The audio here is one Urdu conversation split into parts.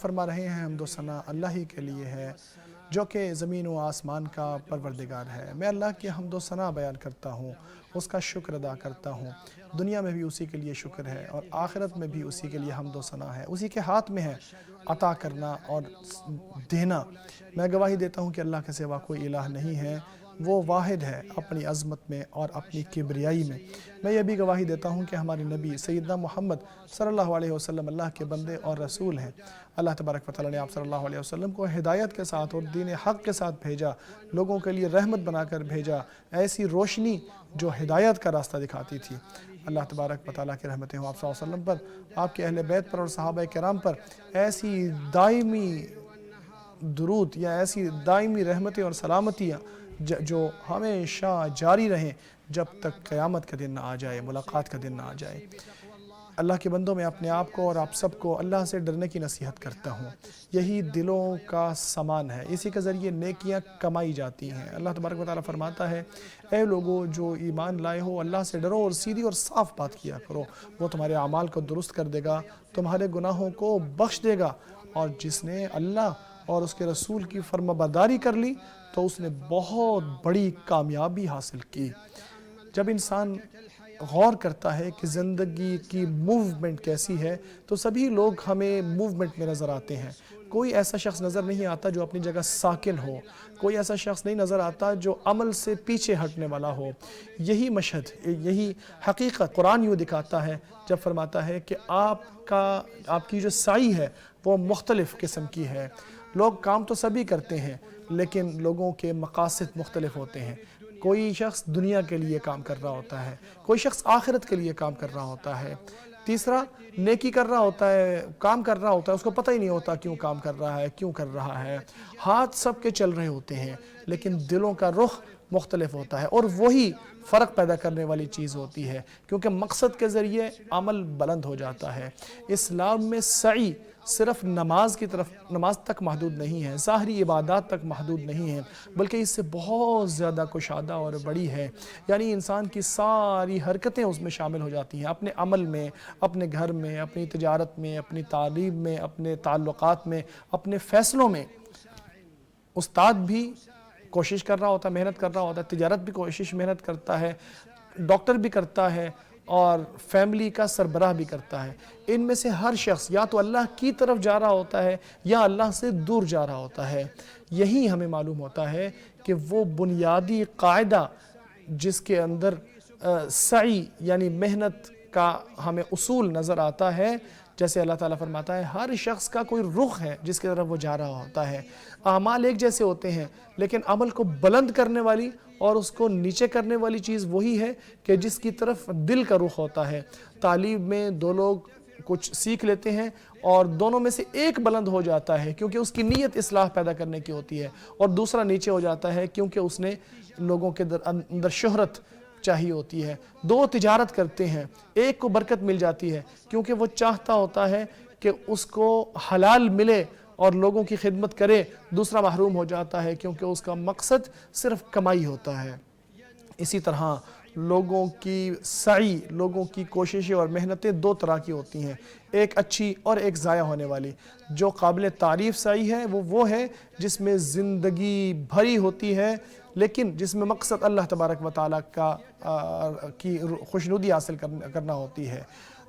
فرما رہے ہیں حمد و ثنا اللہ ہی کے لیے ہے جو کہ زمین و آسمان کا پروردگار ہے۔ میں اللہ کی حمد و ثنا بیان کرتا ہوں، اس کا شکر ادا کرتا ہوں۔ دنیا میں بھی اسی کے لیے شکر ہے اور آخرت میں بھی اسی کے لیے حمد و ثنا ہے۔ اسی کے ہاتھ میں ہے عطا کرنا اور دینا۔ میں گواہی دیتا ہوں کہ اللہ کے سوا کوئی الہ نہیں ہے، وہ واحد ہے اپنی عظمت میں اور اپنی کبریائی میں۔ میں یہ بھی گواہی دیتا ہوں کہ ہمارے نبی سیدنا محمد صلی اللہ علیہ وسلم اللہ کے بندے اور رسول ہیں۔ اللہ تبارک و تعالیٰ نے آپ صلی اللہ علیہ وسلم کو ہدایت کے ساتھ اور دین حق کے ساتھ بھیجا، لوگوں کے لیے رحمت بنا کر بھیجا، ایسی روشنی جو ہدایت کا راستہ دکھاتی تھی۔ اللہ تبارک و تعالیٰ کی رحمتیں ہوں آپ صلی اللہ علیہ وسلم پر، آپ کے اہل بیت پر اور صحابہ کرام پر، ایسی دائمی درود یا ایسی دائمی رحمتیں اور سلامتیاں جو ہمیشہ جاری رہیں جب تک قیامت کا دن نہ آ جائے، ملاقات کا دن نہ آ جائے۔ اللہ کے بندوں میں اپنے آپ کو اور آپ سب کو اللہ سے ڈرنے کی نصیحت کرتا ہوں۔ یہی دلوں کا سامان ہے، اسی کے ذریعے نیکیاں کمائی جاتی ہیں۔ اللہ تبارک و تعالیٰ فرماتا ہے، اے لوگو جو ایمان لائے ہو اللہ سے ڈرو اور سیدھی اور صاف بات کیا کرو، وہ تمہارے اعمال کو درست کر دے گا، تمہارے گناہوں کو بخش دے گا، اور جس نے اللہ اور اس کے رسول کی فرمانبرداری کر لی تو اس نے بہت بڑی کامیابی حاصل کی۔ جب انسان غور کرتا ہے کہ زندگی کی موومنٹ کیسی ہے تو سبھی لوگ ہمیں موومنٹ میں نظر آتے ہیں۔ کوئی ایسا شخص نظر نہیں آتا جو اپنی جگہ ساکن ہو، کوئی ایسا شخص نہیں نظر آتا جو عمل سے پیچھے ہٹنے والا ہو۔ یہی مشہد، یہی حقیقت قرآن یوں دکھاتا ہے جب فرماتا ہے کہ آپ کی جو سعی ہے وہ مختلف قسم کی ہے۔ لوگ کام تو سبھی کرتے ہیں لیکن لوگوں کے مقاصد مختلف ہوتے ہیں۔ کوئی شخص دنیا کے لیے کام کر رہا ہوتا ہے، کوئی شخص آخرت کے لیے کام کر رہا ہوتا ہے، تیسرا نیکی کر رہا ہوتا ہے، کام کر رہا ہوتا ہے، اس کو پتہ ہی نہیں ہوتا کیوں کام کر رہا ہے، کیوں کر رہا ہے۔ ہاتھ سب کے چل رہے ہوتے ہیں لیکن دلوں کا رخ مختلف ہوتا ہے، اور وہی فرق پیدا کرنے والی چیز ہوتی ہے، کیونکہ مقصد کے ذریعے عمل بلند ہو جاتا ہے۔ اسلام میں سعی صرف نماز تک محدود نہیں ہے، ظاہری عبادات تک محدود نہیں ہے، بلکہ اس سے بہت زیادہ کشادہ اور بڑی ہے۔ یعنی انسان کی ساری حرکتیں اس میں شامل ہو جاتی ہیں، اپنے عمل میں، اپنے گھر میں، اپنی تجارت میں، اپنی تعلیم میں، اپنے تعلقات میں، اپنے فیصلوں میں۔ استاد بھی کوشش کر رہا ہوتا ہے، محنت کر رہا ہوتا ہے، تجارت بھی محنت کرتا ہے، ڈاکٹر بھی کرتا ہے، اور فیملی کا سربراہ بھی کرتا ہے۔ ان میں سے ہر شخص یا تو اللہ کی طرف جا رہا ہوتا ہے یا اللہ سے دور جا رہا ہوتا ہے۔ یہی ہمیں معلوم ہوتا ہے کہ وہ بنیادی قاعدہ جس کے اندر سعی یعنی محنت کا ہمیں اصول نظر آتا ہے، جیسے اللہ تعالیٰ فرماتا ہے ہر شخص کا کوئی رخ ہے جس کی طرف وہ جا رہا ہوتا ہے۔ اعمال ایک جیسے ہوتے ہیں لیکن عمل کو بلند کرنے والی اور اس کو نیچے کرنے والی چیز وہی ہے کہ جس کی طرف دل کا رخ ہوتا ہے۔ تعلیم میں دو لوگ کچھ سیکھ لیتے ہیں اور دونوں میں سے ایک بلند ہو جاتا ہے کیونکہ اس کی نیت اصلاح پیدا کرنے کی ہوتی ہے، اور دوسرا نیچے ہو جاتا ہے کیونکہ اس نے لوگوں کے اندر شہرت چاہیے ہوتی ہے۔ دو تجارت کرتے ہیں، ایک کو برکت مل جاتی ہے کیونکہ وہ چاہتا ہوتا ہے کہ اس کو حلال ملے اور لوگوں کی خدمت کرے، دوسرا محروم ہو جاتا ہے کیونکہ اس کا مقصد صرف کمائی ہوتا ہے۔ اسی طرح لوگوں کی سعی، لوگوں کی کوششیں اور محنتیں دو طرح کی ہوتی ہیں، ایک اچھی اور ایک ضائع ہونے والی۔ جو قابل تعریف سعی ہے وہ ہے جس میں زندگی بھری ہوتی ہے لیکن جس میں مقصد اللہ تبارک و تعالیٰ کی خوشنودی حاصل کرنا ہوتی ہے۔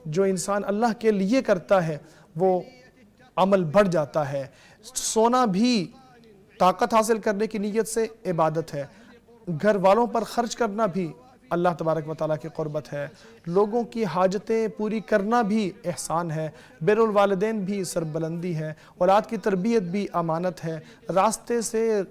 جو انسان اللہ کے لیے کرتا ہے وہ عمل بڑھ جاتا ہے۔ سونا بھی طاقت حاصل کرنے کی نیت سے عبادت ہے، گھر والوں پر خرچ کرنا بھی اللہ تبارک و تعالیٰ کی قربت ہے، لوگوں کی حاجتیں پوری کرنا بھی احسان ہے، بر الوالدین بھی سربلندی ہے، اولاد کی تربیت بھی امانت ہے، راستے سے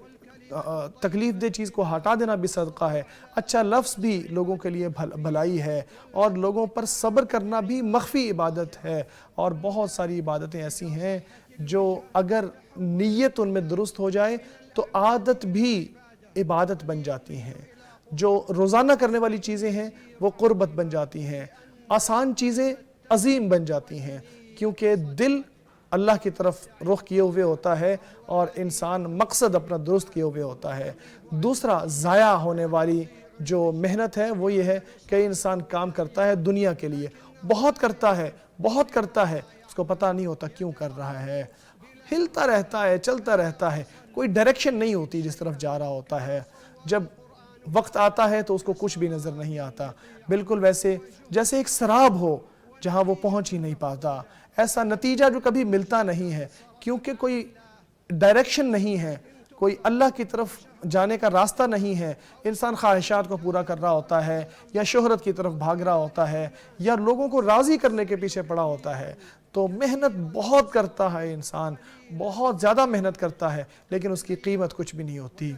تکلیف دہ چیز کو ہٹا دینا بھی صدقہ ہے، اچھا لفظ بھی لوگوں کے لیے بھلائی ہے، اور لوگوں پر صبر کرنا بھی مخفی عبادت ہے۔ اور بہت ساری عبادتیں ایسی ہیں جو اگر نیت ان میں درست ہو جائے تو عادت بھی عبادت بن جاتی ہیں۔ جو روزانہ کرنے والی چیزیں ہیں وہ قربت بن جاتی ہیں، آسان چیزیں عظیم بن جاتی ہیں کیونکہ دل اللہ کی طرف رخ کیے ہوئے ہوتا ہے اور انسان مقصد اپنا درست کیے ہوئے ہوتا ہے۔ دوسرا ضائع ہونے والی جو محنت ہے وہ یہ ہے کہ انسان کام کرتا ہے دنیا کے لیے، بہت کرتا ہے اس کو پتہ نہیں ہوتا کیوں کر رہا ہے۔ ہلتا رہتا ہے، چلتا رہتا ہے، کوئی ڈائریکشن نہیں ہوتی جس طرف جا رہا ہوتا ہے. جب وقت آتا ہے تو اس کو کچھ بھی نظر نہیں آتا. بالکل ویسے جیسے ایک سراب ہو جہاں وہ پہنچ ہی نہیں پاتا. ایسا نتیجہ جو کبھی ملتا نہیں ہے کیونکہ کوئی ڈائریکشن نہیں ہے، کوئی اللہ کی طرف جانے کا راستہ نہیں ہے. انسان خواہشات کو پورا کر رہا ہوتا ہے، یا شہرت کی طرف بھاگ رہا ہوتا ہے، یا لوگوں کو راضی کرنے کے پیچھے پڑا ہوتا ہے. تو محنت بہت کرتا ہے انسان، بہت زیادہ محنت کرتا ہے، لیکن اس کی قیمت کچھ بھی نہیں ہوتی.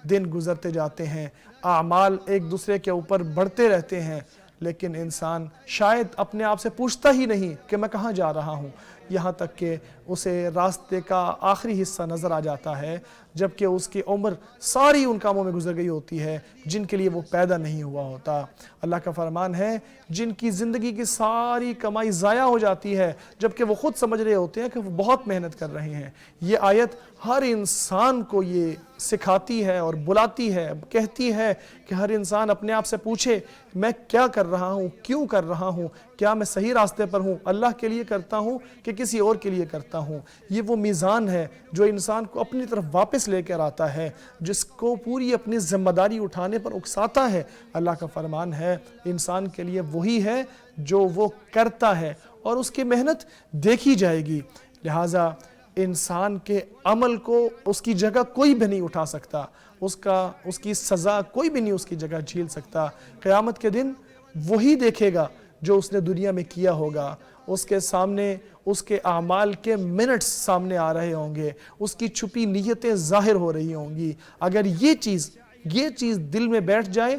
دن گزرتے جاتے ہیں، اعمال ایک دوسرے کے اوپر بڑھتے رہتے ہیں، لیکن انسان شاید اپنے آپ سے پوچھتا ہی نہیں کہ میں کہاں جا رہا ہوں. یہاں تک کہ اسے راستے کا آخری حصہ نظر آ جاتا ہے، جبکہ اس کی عمر ساری ان کاموں میں گزر گئی ہوتی ہے جن کے لیے وہ پیدا نہیں ہوا ہوتا. اللہ کا فرمان ہے جن کی زندگی کی ساری کمائی ضائع ہو جاتی ہے جبکہ وہ خود سمجھ رہے ہوتے ہیں کہ وہ بہت محنت کر رہے ہیں. یہ آیت ہر انسان کو یہ سکھاتی ہے اور بلاتی ہے، کہتی ہے کہ ہر انسان اپنے آپ سے پوچھے میں کیا کر رہا ہوں، کیوں کر رہا ہوں، کیا میں صحیح راستے پر ہوں، اللہ کے لیے کرتا ہوں کہ کسی اور کے لیے کرتا ہوں. یہ وہ میزان ہے جو انسان کو اپنی طرف واپس لے کر آتا ہے، جس کو پوری اپنی ذمہ داری اٹھانے پر اکساتا ہے. اللہ کا فرمان ہے انسان کے لیے وہی ہے جو وہ کرتا ہے اور اس کی محنت دیکھی جائے گی. لہٰذا انسان کے عمل کو اس کی جگہ کوئی بھی نہیں اٹھا سکتا، اس کی سزا کوئی بھی نہیں اس کی جگہ جھیل سکتا. قیامت کے دن وہی دیکھے گا جو اس نے دنیا میں کیا ہوگا. اس کے سامنے اس کے اعمال کے منٹس سامنے آ رہے ہوں گے، اس کی چھپی نیتیں ظاہر ہو رہی ہوں گی. اگر یہ چیز دل میں بیٹھ جائے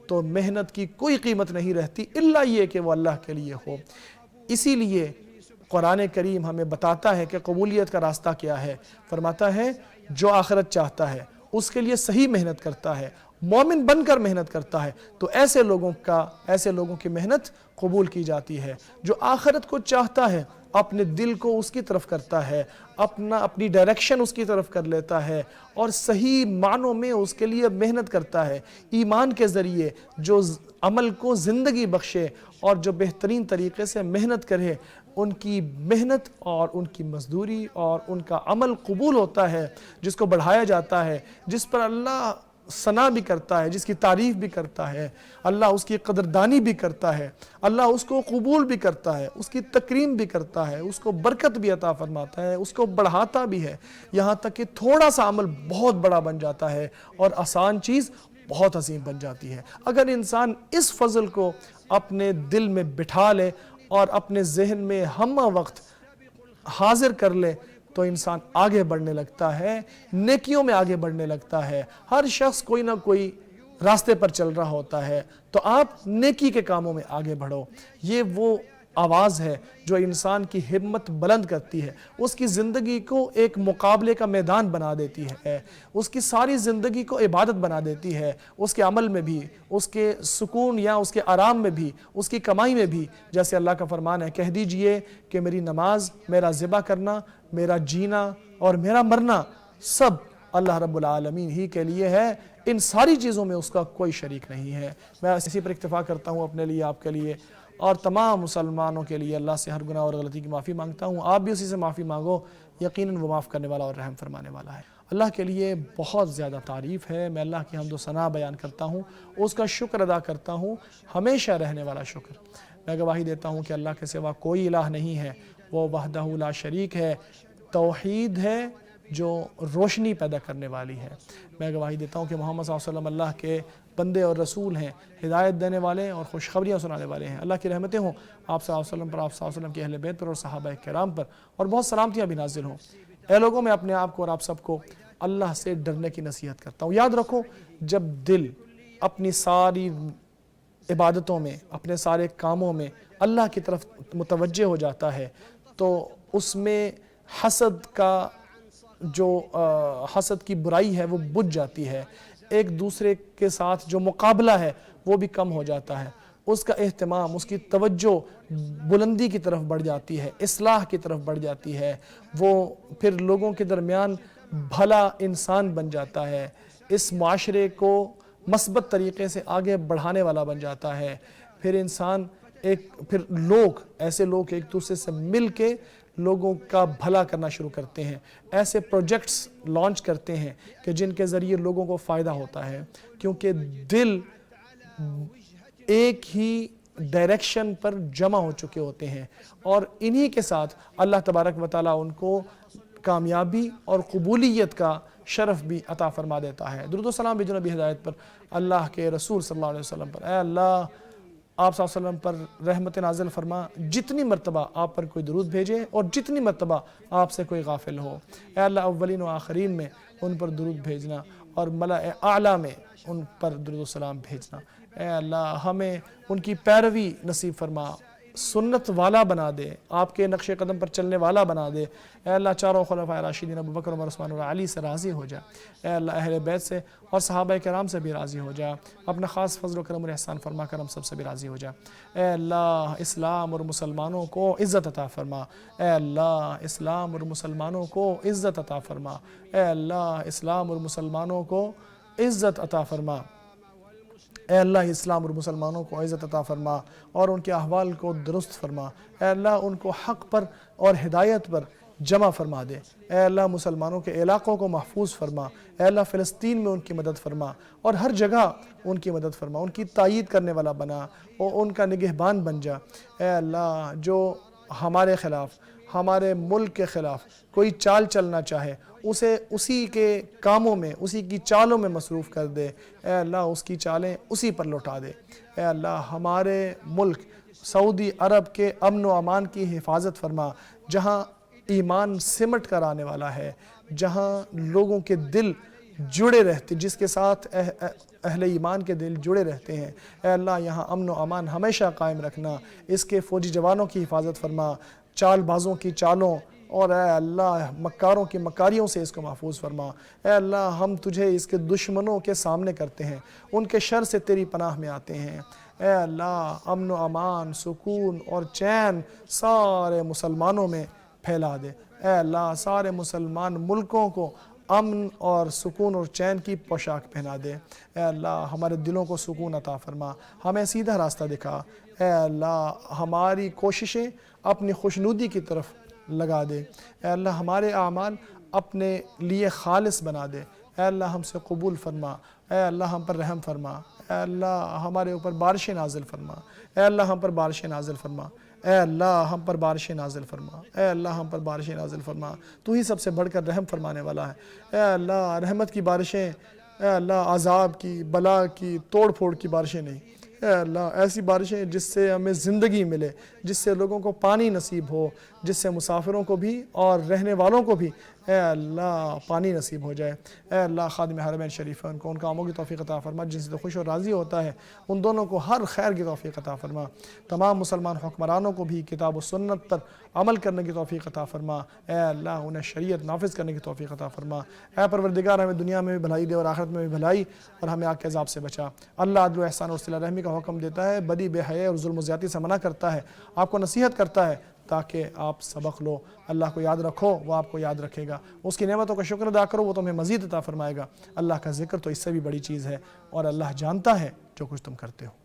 تو محنت کی کوئی قیمت نہیں رہتی الا یہ کہ وہ اللہ کے لیے ہو. اسی لیے قرآن کریم ہمیں بتاتا ہے کہ قبولیت کا راستہ کیا ہے. فرماتا ہے جو آخرت چاہتا ہے اس کے لیے صحیح محنت کرتا ہے، مومن بن کر محنت کرتا ہے، تو ایسے لوگوں کی محنت قبول کی جاتی ہے. جو آخرت کو چاہتا ہے اپنے دل کو اس کی طرف کرتا ہے، اپنی ڈائریکشن اس کی طرف کر لیتا ہے اور صحیح معنوں میں اس کے لیے محنت کرتا ہے. ایمان کے ذریعے جو عمل کو زندگی بخشے اور جو بہترین طریقے سے محنت کرے، ان کی محنت اور ان کی مزدوری اور ان کا عمل قبول ہوتا ہے، جس کو بڑھایا جاتا ہے، جس پر اللہ ثنا بھی کرتا ہے، جس کی تعریف بھی کرتا ہے، اللہ اس کی قدردانی بھی کرتا ہے، اللہ اس کو قبول بھی کرتا ہے، اس کی تکریم بھی کرتا ہے، اس کو برکت بھی عطا فرماتا ہے، اس کو بڑھاتا بھی ہے. یہاں تک کہ تھوڑا سا عمل بہت بڑا بن جاتا ہے اور آسان چیز بہت عظیم بن جاتی ہے. اگر انسان اس فضل کو اپنے دل میں بٹھا لے اور اپنے ذہن میں ہمہ وقت حاضر کر لے تو انسان آگے بڑھنے لگتا ہے، نیکیوں میں آگے بڑھنے لگتا ہے. ہر شخص کوئی نہ کوئی راستے پر چل رہا ہوتا ہے، تو آپ نیکی کے کاموں میں آگے بڑھو. یہ وہ آواز ہے جو انسان کی ہمت بلند کرتی ہے، اس کی زندگی کو ایک مقابلے کا میدان بنا دیتی ہے، اس کی ساری زندگی کو عبادت بنا دیتی ہے، اس کے عمل میں بھی، اس کے سکون یا اس کے آرام میں بھی، اس کی کمائی میں بھی. جیسے اللہ کا فرمان ہے کہہ دیجئے کہ میری نماز، میرا ذبح کرنا، میرا جینا اور میرا مرنا سب اللہ رب العالمین ہی کے لیے ہے، ان ساری چیزوں میں اس کا کوئی شریک نہیں ہے. میں اسی پر اکتفا کرتا ہوں اپنے لیے، آپ کے لیے اور تمام مسلمانوں کے لیے اللہ سے ہر گناہ اور غلطی کی معافی مانگتا ہوں. آپ بھی اسی سے معافی مانگو، یقیناً وہ معاف کرنے والا اور رحم فرمانے والا ہے. اللہ کے لیے بہت زیادہ تعریف ہے. میں اللہ کی حمد و ثنا بیان کرتا ہوں، اس کا شکر ادا کرتا ہوں، ہمیشہ رہنے والا شکر. میں گواہی دیتا ہوں کہ اللہ کے سوا کوئی الہ نہیں ہے، وہ وحدہ لا شریک ہے. توحید ہے جو روشنی پیدا کرنے والی ہے. میں گواہی دیتا ہوں کہ محمد صلی اللہ علیہ وسلم اللہ کے بندے اور رسول ہیں، ہدایت دینے والے اور خوشخبریاں سنانے والے ہیں. اللہ کی رحمتیں ہوں آپ صلی اللہ علیہ وسلم پر، آپ صلی اللہ علیہ وسلم کی اہل بیت پر اور صحابہ کرام پر، اور بہت سلامتیاں بھی نازل ہوں. اے لوگوں، میں اپنے آپ کو اور آپ سب کو اللہ سے ڈرنے کی نصیحت کرتا ہوں. یاد رکھو، جب دل اپنی ساری عبادتوں میں، اپنے سارے کاموں میں اللہ کی طرف متوجہ ہو جاتا ہے تو اس میں حسد کی برائی ہے وہ بجھ جاتی ہے. ایک دوسرے کے ساتھ جو مقابلہ ہے وہ بھی کم ہو جاتا ہے. اس کا اہتمام، اس کی توجہ بلندی کی طرف بڑھ جاتی ہے، اصلاح کی طرف بڑھ جاتی ہے. وہ پھر لوگوں کے درمیان بھلا انسان بن جاتا ہے، اس معاشرے کو مثبت طریقے سے آگے بڑھانے والا بن جاتا ہے. پھر ایسے لوگ ایک دوسرے سے مل کے لوگوں کا بھلا کرنا شروع کرتے ہیں، ایسے پروجیکٹس لانچ کرتے ہیں کہ جن کے ذریعے لوگوں کو فائدہ ہوتا ہے، کیونکہ دل ایک ہی ڈائریکشن پر جمع ہو چکے ہوتے ہیں، اور انہی کے ساتھ اللہ تبارک و تعالیٰ ان کو کامیابی اور قبولیت کا شرف بھی عطا فرما دیتا ہے۔ درود و سلام بھی جناب ہدایت پر، اللہ کے رسول صلی اللہ علیہ وسلم پر۔ اے اللہ، آپ صلی اللہ علیہ وسلم پر رحمت نازل فرما، جتنی مرتبہ آپ پر کوئی درود بھیجے اور جتنی مرتبہ آپ سے کوئی غافل ہو، اے اللہ اولین و آخرین میں ان پر درود بھیجنا اور ملأ اعلیٰ میں ان پر درود و سلام بھیجنا۔ اے اللہ ہمیں ان کی پیروی نصیب فرما، سنت والا بنا دے، آپ کے نقش قدم پر چلنے والا بنا دے۔ اے اللہ چاروں خلفائے راشدین ابو بکر عمر عثمان اور علی سے راضی ہو جا۔ اے اللہ اہل بیت سے اور صحابہ کرام سے بھی راضی ہو جا، اپنا خاص فضل و کرم اور احسان فرما کر ہم سب سے بھی راضی ہو جا۔ اے اللہ اسلام اور مسلمانوں کو عزت عطا فرما۔ اے اللہ اسلام اور مسلمانوں کو عزت عطا فرما۔ اے اللہ اسلام اور مسلمانوں کو عزت عطا فرما۔ اے اللہ اسلام اور مسلمانوں کو عزت عطا فرما اور ان کے احوال کو درست فرما۔ اے اللہ ان کو حق پر اور ہدایت پر جمع فرما دے۔ اے اللہ مسلمانوں کے علاقوں کو محفوظ فرما۔ اے اللہ فلسطین میں ان کی مدد فرما اور ہر جگہ ان کی مدد فرما، ان کی تائید کرنے والا بنا اور ان کا نگہبان بن جا۔ اے اللہ جو ہمارے خلاف، ہمارے ملک کے خلاف کوئی چال چلنا چاہے، اسے اسی کے کاموں میں، اسی کی چالوں میں مصروف کر دے۔ اے اللہ اس کی چالیں اسی پر لوٹا دے۔ اے اللہ ہمارے ملک سعودی عرب کے امن و امان کی حفاظت فرما، جہاں ایمان سمٹ کر آنے والا ہے، جہاں لوگوں کے دل جڑے رہتے، جس کے ساتھ اہل ایمان کے دل جڑے رہتے ہیں۔ اے اللہ یہاں امن و امان ہمیشہ قائم رکھنا، اس کے فوجی جوانوں کی حفاظت فرما، چال بازوں کی چالوں اور اے اللہ مکاروں کی مکاریوں سے اس کو محفوظ فرما۔ اے اللہ ہم تجھے اس کے دشمنوں کے سامنے کرتے ہیں، ان کے شر سے تیری پناہ میں آتے ہیں۔ اے اللہ امن و امان، سکون اور چین سارے مسلمانوں میں پھیلا دے۔ اے اللہ سارے مسلمان ملکوں کو امن اور سکون اور چین کی پوشاک پہنا دے۔ اے اللہ ہمارے دلوں کو سکون عطا فرما، ہمیں سیدھا راستہ دکھا۔ اے اللہ ہماری کوششیں اپنی خوشنودی کی طرف لگا دے۔ اے اللہ ہمارے اعمال اپنے لیے خالص بنا دے۔ اے اللہ ہم سے قبول فرما۔ اے اللہ ہم پر رحم فرما۔ اے اللہ ہمارے اوپر بارشیں نازل فرما۔ اے اللہ ہم پر بارشیں نازل فرما۔ اے اللہ ہم پر بارشیں نازل فرما۔ اے اللہ ہم پر بارشیں نازل فرما، تو ہی سب سے بڑھ کر رحم فرمانے والا ہے۔ اے اللہ رحمت کی بارشیں، اے اللہ عذاب کی، بلا کی، توڑ پھوڑ کی بارشیں نہیں۔ اے اللہ ایسی بارشیں جس سے ہمیں زندگی ملے، جس سے لوگوں کو پانی نصیب ہو، جس سے مسافروں کو بھی اور رہنے والوں کو بھی اے اللہ پانی نصیب ہو جائے۔ اے اللہ خادم حرمین شریفین کو ان کاموں کی توفیق عطا فرما جن سے تو خوش اور راضی ہوتا ہے، ان دونوں کو ہر خیر کی توفیق عطا فرما۔ تمام مسلمان حکمرانوں کو بھی کتاب و سنت پر عمل کرنے کی توفیق عطا فرما۔ اے اللہ انہیں شریعت نافذ کرنے کی توفیق عطا فرما۔ اے پروردگار ہمیں دنیا میں بھی بھلائی دے اور آخرت میں بھی بھلائی، اور ہمیں آگ کے عذاب سے بچا۔ اللہ عدل و احسان اور صلہ رحمی کا حکم دیتا ہے، بدی بے حیائی اور ظلم و زیادتی سے منع کرتا ہے، آپ کو نصیحت کرتا ہے تاکہ آپ سبق لو۔ اللہ کو یاد رکھو، وہ آپ کو یاد رکھے گا۔ اس کی نعمتوں کا شکر ادا کرو، وہ تمہیں مزید عطا فرمائے گا۔ اللہ کا ذکر تو اس سے بھی بڑی چیز ہے، اور اللہ جانتا ہے جو کچھ تم کرتے ہو۔